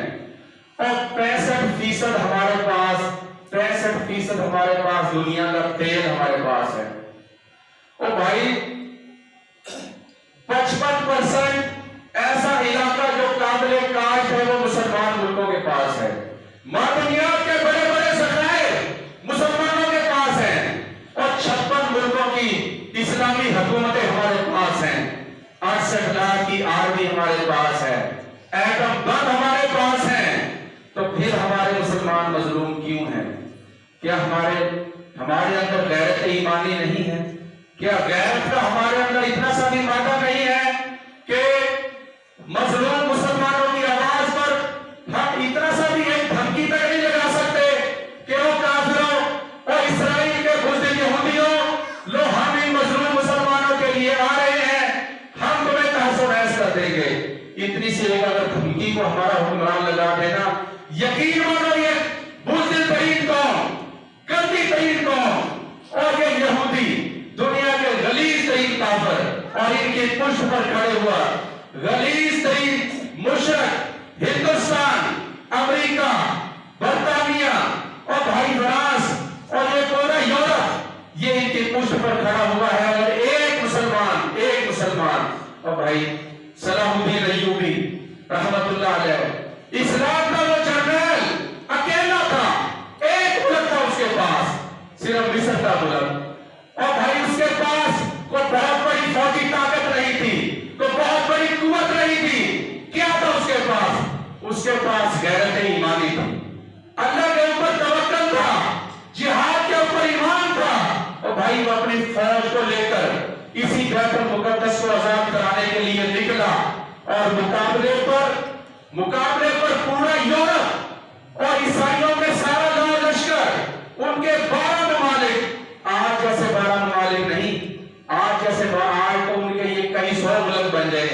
اور 65% ہمارے پاس دنیا کا تیل ہمارے پاس ہے۔ اور بھائی 55% ایسا علاقہ جو قابل کاشت ہے وہ مسلمان ملکوں کے پاس ہے۔ معدنیات کے بڑے بڑے ذخائر مسلمانوں کے پاس ہیں، اور 56 ملکوں کی اسلامی حکومتیں ہمارے پاس ہیں، 68 لاکھ کی آرمی ہمارے پاس ہے، ایٹم بم ہمارے پاس ہیں۔ تو پھر ہمارے مسلمان مظلوم کیوں ہیں؟ کیا ہمارے اندر غیرت ایمانی نہیں ہے؟ کیا غیرت کا ہمارے اندر اتنا سا بھی مادہ نہیں ہے کہ مظلوم مسلمانوں کی آواز پر ہم اتنا سا بھی ایک دھمکی تک نہیں لگا سکتے کہ وہ کافروں اور اسرائیل کے بزدل یہودیوں، لو ہم ان مظلوم مسلمانوں کے لیے آ رہے ہیں، ہم تمہیں تحس و نحس کر دیں گے؟ اتنی سی ایک اگر دھمکی کو ہمارا حکمران لگا دینا، یقین مانو یہ بزدل ترین قوم، گندی ترین قوم اور یہ یہودی، دنیا کے غلیظ ترین کافر اور ان کی پشت پر کھڑے ہوا غلیظ ترین مشرک ہندوستان، امریکہ، برطانیہ اور بھائی فرانس اور یہ پورا یورپ، یہ ان کی پشت پر کھڑا ہوا ہے۔ اگر ایک مسلمان اور بھائی صلاح الدین ایوبی رحمت اللہ علیہ، اسلام کا وہ جرنیل اکیلا تھا، ایک ملک تھا اس کے پاس، صرف مصر کا ملک، اور بھائی اس کے پاس کوئی بہت بڑی فوجی طاقت نہیں تھی، کوئی بہت بڑی قوت نہیں تھی۔ کیا تھا اس کے پاس؟ اس کے پاس غیرت ایمانی تھی، اللہ کے اوپر توکل تھا، جہاد کے اوپر ایمان تھا، اور بھائی وہ اپنی فوج کو لے کر اسی بیت المقدس کو آزاد کرانے کے لیے نکلا، اور مقابلے پر پورا یورپ اور عیسائیوں کے سارا لاؤ لشکر، ان کے 12 ممالک، آج جیسے 12 ممالک نہیں، آج تو ان کے یہ کئی سو ملک بن گئے،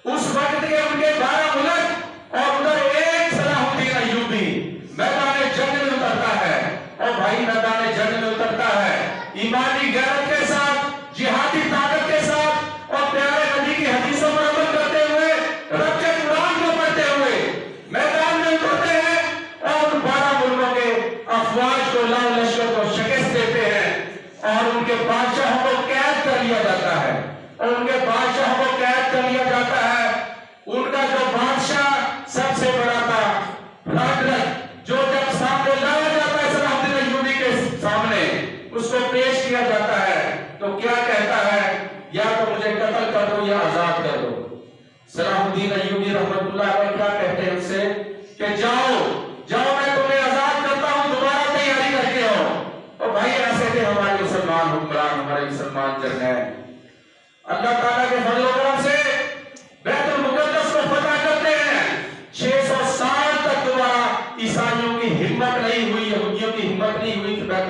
اس وقت کے ان کے 12 ملک، اور ادھر ایک صلاح الدین ایوبی میدان جنگ میں اترتا ہے، اور بھائی میدان جنگ میں اترتا ہے ایمانی غیرت کے ساتھ، جہادی طاقت کے ساتھ، اور پیارے نبی کی حدیثوں پر عمل کرتے ہوئے، رب کے قرآن کو پڑھتے ہوئے میدان میں اترتے ہیں، اور 12 ملکوں کے افواج کو، لاؤ لشکر کو شکست دیتے ہیں، اور ان کے بادشاہوں کو قید کر لیا جاتا ہے، ان کا جو بادشاہ سب سے بڑا تھا رادرک، جو جب سامنے لایا جاتا ہے صلاح الدین ایوبی کے سامنے، اس کو پیش کیا جاتا ہے، تو کیا کہتا ہے؟ یا تو مجھے قتل کر دو یا آزاد کر دو۔ صلاح الدین ایوبی رحمت اللہ علیہ کیا کہتے ہیں ان سے کہ جاؤ میں تمہیں آزاد کرتا ہوں، دوبارہ تیاری کر کے آؤ۔ اور بھائی ایسے تھے ہمارے مسلمان حکمران، ہمارے مسلمان جرنیل، اللہ تعالیٰ کے فضل و کرم سے بیت المقدس کو فتح کرتے ہیں، 600 سال تک دوبارہ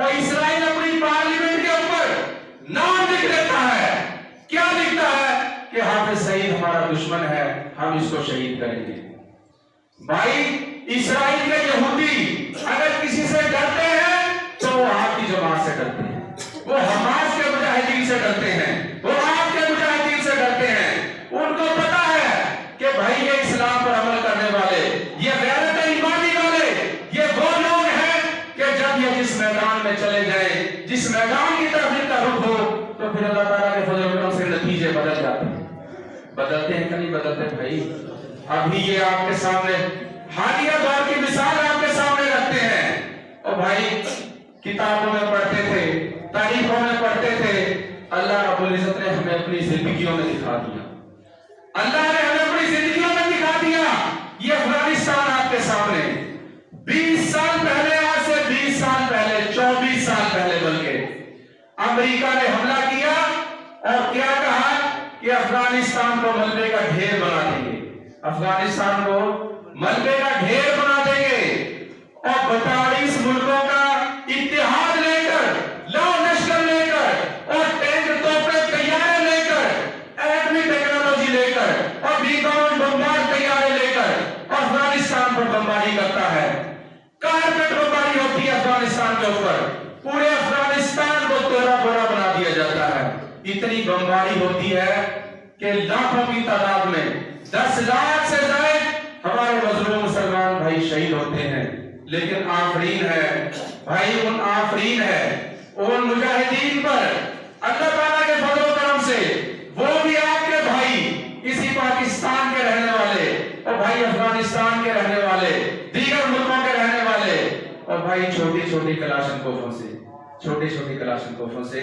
اور اسرائیل اپنی پارلیمنٹ کے اوپر نام لکھ دیتا ہے. کیا لکھتا ہے؟ کہ حافظ سعید ہمارا دشمن ہے, ہم اس کو شہید کریں گے. بھائی اسرائیل کے یہودی اگر کسی سے ڈرتے ہیں تو وہ آپ کی جماعت سے ڈرتے ہیں, وہ حماس کے مجاہدین سے ڈرتے ہیں, وہ آپ کے مجاہدین سے ڈرتے ہیں. ان کو پتا ہے کہ بھائی یہ اسلام پر عمل کرنے والے, یہ غیرت ایمانی والے, یہ وہ لوگ ہیں کہ جب یہ جس میدان میں چلے جائیں, جس میدان کی طرف ان کا رخ ہو, تو پھر اللہ تعالیٰ کے فضل و کرم سے نتیجے بدل جاتے ہیں. بدلتے ہیں کہ نہیں بدلتے بھائی؟ ابھی یہ آپ کے سامنے حالیہ دور کی مثال آپ کے سامنے رکھتے ہیں. اور بھائی کتابوں میں پڑھتے تھے, تاریخوں میں پڑھتے تھے, اللہ رب العزت نے ہمیں اپنی زندگیوں میں دکھا دیا. اللہ نے ہمیں اپنی زندگیوں میں دکھا دیا. یہ افغانستان آپ کے سامنے 20 سال پہلے, آج سے 20 سال پہلے, 24 سال پہلے بلکہ امریکہ نے حملہ کیا اور کیا کہا کہ افغانستان کو ملبے کا ڈھیر بنا دیں گے, افغانستان کو ملبے کا ڈھیر بنا دیں گے. اور 42 ملکوں کا اتحاد لے کر, لا لشکر لے کر, اور ٹینک توپیں طیارے لے کر, ایٹمی ٹیکنالوجی لے کر, اور بیگون بمبار طیارے لے کر افغانستان پر بمباری کرتا ہے. کارپیٹ بمباری ہوتی ہے افغانستان کے اوپر, پورے افغانستان کو توڑا پھوڑا بنا دیا جاتا ہے. اتنی بمباری ہوتی ہے کہ لاکھوں کی تعداد میں 10 لاکھ سے زائد ہمارے مظلوم مسلمان بھائی شہید ہوتے ہیں. لیکن آفرین ہے بھائی, ان آفرین ہے ان مجاہدین پر اللہ تعالیٰ کے فضل و کرم سے, وہ بھی آپ کے بھائی, اسی پاکستان کے رہنے والے, اور بھائی افغانستان کے رہنے والے, دیگر ملکوں کے رہنے والے, اور بھائی چھوٹی چھوٹی کلاشنکوفوں سے, چھوٹی چھوٹی کلاشنکوفوں سے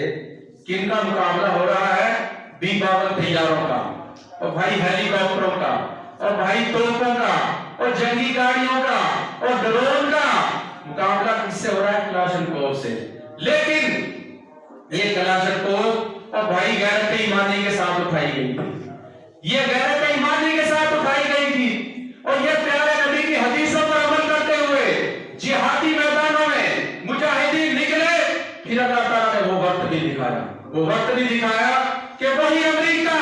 کن کا مقابلہ ہو رہا ہے؟ B-52 طیاروں کا, اور بھائی ہیلی کاپٹروں کا, اور بھائی توپوں کا, اور جنگی گاڑیوں کا, اور ڈرون کا مقابلہ کس سے ہو رہا ہے؟ کلاشنکوف سے. لیکن یہ کلاشنکوف اور بھائی غیرت ایمانی کے ساتھ اٹھائی گئی تھی, یہ غیرت ایمانی کے ساتھ اٹھائی گئی تھی, اور یہ پیارے نبی کی حدیثوں پر عمل کرتے ہوئے جہادی میدانوں میں مجاہدین نکلے. پھر اللہ تعالیٰ نے وہ وقت بھی دکھایا, وہ وقت بھی دکھایا کہ وہی امریکہ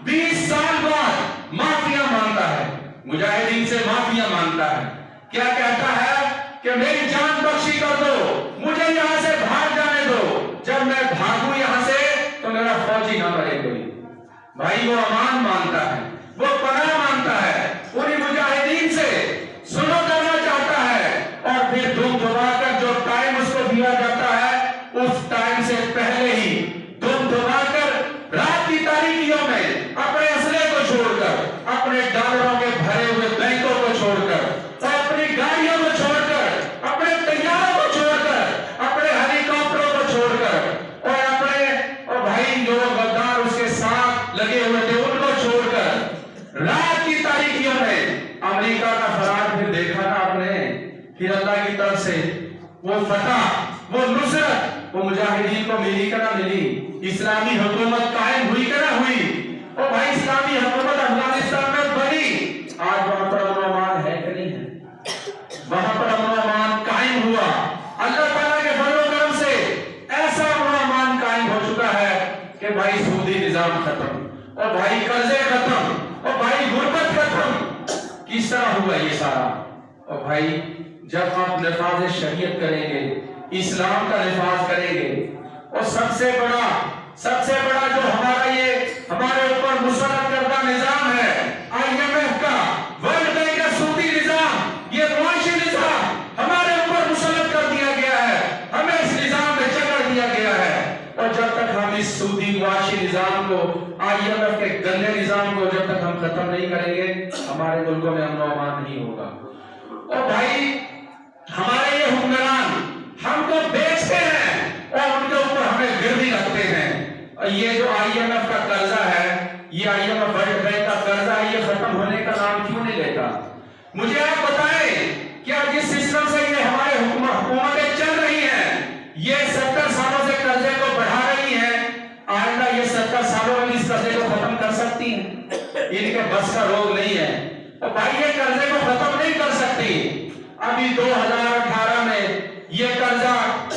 20 سال بعد معافیا مانگتا ہے, مجاہدین سے معافیا مانگتا ہے. کیا کہتا ہے کہ میری جان بخشی کر دو, مجھے یہاں سے بھاگ جانے دو, جب میں بھاگوں یہاں سے تو میرا فوجی نہ مرے کوئی. بھائی وہ امان مانگتا ہے, وہ پناہ مانگتا ہے, پوری مجاہدین سے سلو کرنا چاہتا ہے, اور پھر دم دبا کر جو ٹائم اس کو دیا جاتا ہے اس ٹائم سے پہلے ہی دم دبا کر رات کی تاریکیوں میں اپنے اسلحے کو چھوڑ کر, اپنے ڈالروں کے بھرے ہوئے بینکوں کو چھوڑ کر, اپنی گاڑیوں کو چھوڑ کر, اپنے طیاروں کو چھوڑ کر, اپنے ہیلی کاپٹروں کو چھوڑ کر, اور اپنے اور بھائی جو غدار اس کے ساتھ لگے ہوئے تھے ان کو چھوڑ کر رات کی تاریکیوں میں امریکہ کا فرار پھر دیکھا نا آپ نے. پھر اللہ کی طرف سے وہ فتح, وہ نصرت وہ مجاہدین کو ملی کہ نہ ملی, اسلامی حکومت قائم ہوئی کہ نہ ہوئی, اور بھائی اسلامی حکومت افغانستان میں بنی. آج وہاں پر امن و امان ہے کہ نہیں ہے؟ وہاں پر امن و امان قائم ہوا. اللہ تعالیٰ کے فضل و کرم سے ایسا امن و امان قائم ہو چکا ہے کہ بھائی سودی نظام ختم, اور بھائی قرضے ختم, اور بھائی غربت ختم. کس طرح ہوا یہ سارا؟ اور بھائی جب آپ نفاذ شریعت کریں گے, اسلام کا نفاذ کریں گے, اور سب سے بڑا جو ہمارا یہ ہمارے اوپر مسلط کردہ نظام ہے IMF کا, ورلڈ بینک کا سودی نظام, یہ معاشی نظام ہمارے اوپر مسلط کر دیا گیا ہے, ہمیں اس نظام میں جکڑ دیا گیا ہے. اور جب تک ہم اس سودی معاشی نظام کو, IMF کے گندے نظام کو جب تک ہم ختم نہیں کریں گے, ہمارے ملکوں میں امن و امان نہیں ہوگا. اور بھائی ہمارے یہ حکمران ہم کو بیچتے ہیں اور ان کے اوپر ہمیں گروی رکھتے ہیں. اور یہ جو IMF کا قرضہ ہے, یہ IMF ورلڈ بینک کا قرضہ ہے, یہ ختم ہونے کا نام کیوں نہیں لیتا؟ مجھے آپ بتائیں, کیا جس سسٹم سے یہ ہمارے حکومتیں چل رہی ہیں, یہ 70 سالوں سے قرضے کو بڑھا رہی ہیں, آئندہ یہ 70 سالوں میں اس قرضے کو ختم کر سکتی ہیں؟ ان کے بس کا روگ نہیں ہے. اور بھائی یہ قرضے کو ختم نہیں کر سکتی. ابھی 2018 میں یہ قرضہ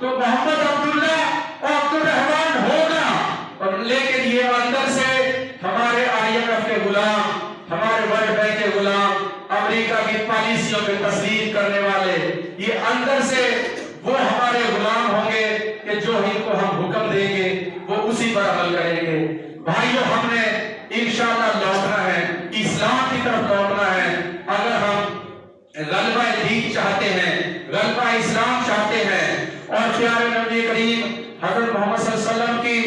تو محمد عبداللہ اور عبد الرحمان ہوگا، اور لیکن یہ اندر سے ہمارے IMF کے غلام، ہمارے ورلڈ بینک کے غلام، امریکہ کی پالیسیوں پہ تسلیم کرنے والے، یہ اندر سے وہ ہمارے غلام ہوں گے کہ جو ان کو ہم حکم دیں گے وہ اسی پر عمل کریں گے۔ بھائیو، ہم نے انشاءاللہ لوٹنا ہے، اسلام کی طرف لوٹنا ہے۔ اگر ہم غلبہ دین چاہتے ہیں، غلبہ اسلام چاہتے ہیں، اور پیارے نبی کریم حضرت محمد صلی اللہ علیہ وسلم کی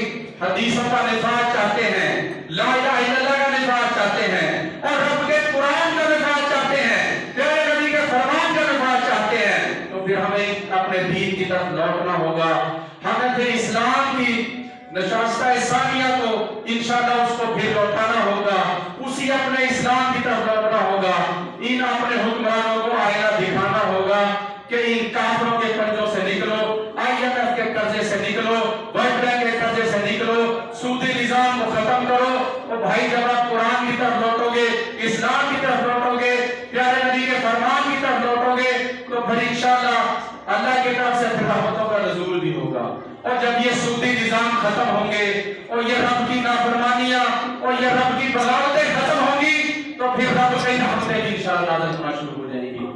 حدیثوں کا نفاذ چاہتے ہیں، لا الہ الا اللہ کا نفاذ چاہتے ہیں، اور رب کے قرآن کا نفاذ چاہتے ہیں، پیارے نبی کے فرمان کا نفاذ چاہتے ہیں، تو پھر ہمیں اپنے دین کی طرف لوٹنا ہوگا۔ ہمیں پھر اسلام کی نشستہ ثانیہ کو انشاءاللہ اس کو پھر لوٹانا ہوگا، اسی اپنے اسلام کی طرف لوٹنا ہوگا۔ ان اپنے حکمرانوں کو آئینہ دکھانا ہوگا کہ ان کافروں کے قرضوں سے نکلو، IMF کے قرضے سے نکلو، ورلڈ بینک کے قرضے سے نکلو، سودی نظام کو ختم کرو۔ اور بھائی، جب آپ قرآن کی طرف لوٹو گے، اسلام کی طرف لوٹو گے، پیارے نبی کے فرمان کی طرف لوٹو گے، تو پھر انشاءاللہ اللہ کی طرف سے پھر رحمتوں کا نزول بھی ہوگا۔ اور جب یہ سودی نظام ختم ہوں گے، اور یہ رب کی نافرمانیاں اور یہ رب کی بغاوتیں ختم ہوں گی، تو پھر رب کی رحمتیں بھی انشاءاللہ نازل ہونا شروع ہو جائیں گی۔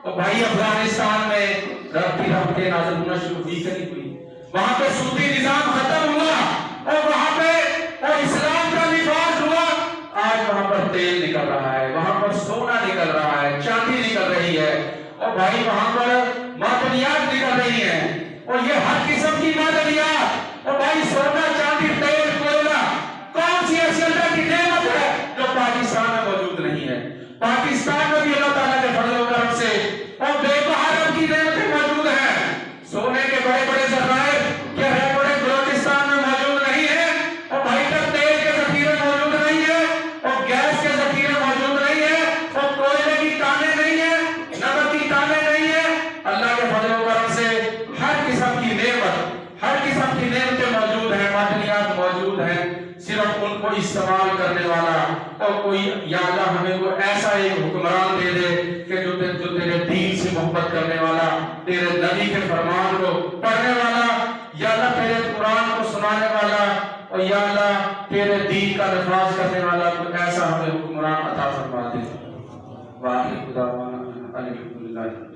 اور بھائی، افغانستان میں رب کی رحمتیں نازل ہونا شروع ہوئی کہ نہیں ہوئی؟ وہاں پہ سودی نظام ختم ہوا، اور وہاں پہ اور اسلام کا نفاذ ہوا۔ آج وہاں پر تیل نکل رہا ہے، وہاں پر سونا نکل رہا ہے، چاندی نکل رہی ہے، اور بھائی وہاں پر معدنیات نکل رہی ہیں، اور یہ ہر قسم کی معدنیات، اور بھائی سونا، چاندی، تیل، کوئلہ، کون سی ایسی اللہ کی نعمت ہے جو پاکستان میں موجود نہیں ہے؟ پاکستان میں بھی اللہ تعالیٰ کے فضل و کرم سے اور بے بہار کی نعمتیں موجود ہیں۔ سونے کے بڑے بڑے ذخائر کیا ریکارڈ بلوچستان میں موجود نہیں ہے؟ اور بھائی تک تیل کے ذخیرے موجود نہیں ہے، اور گیس کے ذخیرے موجود نہیں ہے، اور کوئلے کی کانیں نہیں ہیں، نمک کی کانیں نہیں ہیں۔ اللہ کے فضل و کرم سے ہر قسم کی نعمت، ہر قسم کی نعمتیں موجود ہیں، معدنیات موجود ہیں، صرف ان کو استعمال کرنے والا اور کوئی، یا اللہ ہمیں کوئی ایسا ایک حکمران دے دے کہ جو تیرے دین سے محبت کرنے والا، تیرے نبی کے فرمان کو پڑھنے والا، یا اللہ تیرے قرآن کو سنانے والا، اور یا اللہ تیرے دین کا نفاذ کرنے والا کوئی ایسا ہمیں حکمران عطا فرما دے۔ واحد خدا الحمدللہ۔